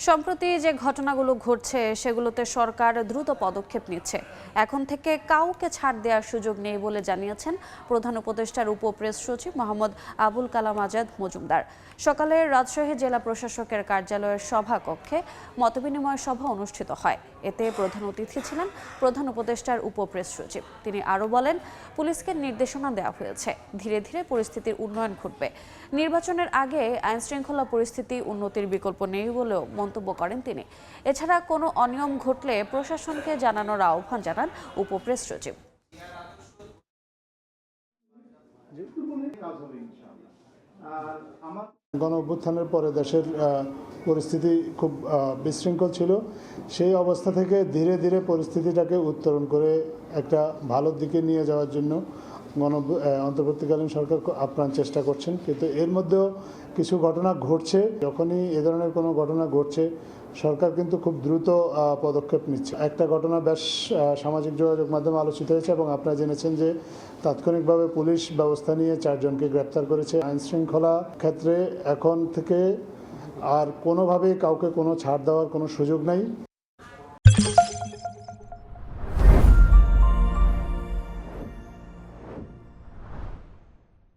সম্প্রতি যে ঘটনাগুলো ঘটছে সেগুলোতে সরকার দ্রুত পদক্ষেপ নিচ্ছে। এখন থেকে কাউকে ছাড় দেওয়ার সুযোগ নেই বলে জানিয়েছেন প্রধান উপদেষ্টার উপপ্রেস সচিব মোহাম্মদ আবুল কালাম আজাদ মজুমদার। সকালে রাজশাহী জেলা প্রশাসকের কার্যালয়ের সভাকক্ষে মতবিনিময় সভা অনুষ্ঠিত হয়। এতে প্রধান অতিথি ছিলেন প্রধান উপদেষ্টার উপপ্রেস সচিব। তিনি আরও বলেন, পুলিশকে নির্দেশনা দেওয়া হয়েছে, ধীরে ধীরে পরিস্থিতির উন্নয়ন ঘটবে। নির্বাচনের আগে আইনশৃঙ্খলা পরিস্থিতি উন্নতির বিকল্প নেই বলেও মন্তব্য করেন তিনি। এছাড়া কোনো অনিয়ম ঘটলে প্রশাসনকে জানানোর আহ্বান জানান উপপ্রেস সচিব। গণ অভ্যুত্থানের পরে দেশের পরিস্থিতি খুব বিশৃঙ্খল ছিল। সেই অবস্থা থেকে ধীরে ধীরে পরিস্থিতিটাকে উত্তরণ করে একটা ভালো দিকে নিয়ে যাওয়ার জন্য অন্তর্বর্তীকালীন সরকার আপ্রাণ চেষ্টা করছেন। কিন্তু এর মধ্যেও কিছু ঘটনা ঘটছে। যখনই এ ধরনের কোনো ঘটনা ঘটছে, সরকার কিন্তু খুব দ্রুত পদক্ষেপ নিচ্ছে। একটা ঘটনা বেশ সামাজিক যোগাযোগ মাধ্যমে আলোচিত হয়েছে এবং আপনারা জেনেছেন যে তাৎক্ষণিকভাবে পুলিশ ব্যবস্থা নিয়ে 4 জনকে গ্রেপ্তার করেছে। আইনশৃঙ্খলা ক্ষেত্রে এখন থেকে আর কোনোভাবেই কাউকে কোনো ছাড় দেওয়ার কোনো সুযোগ নাই।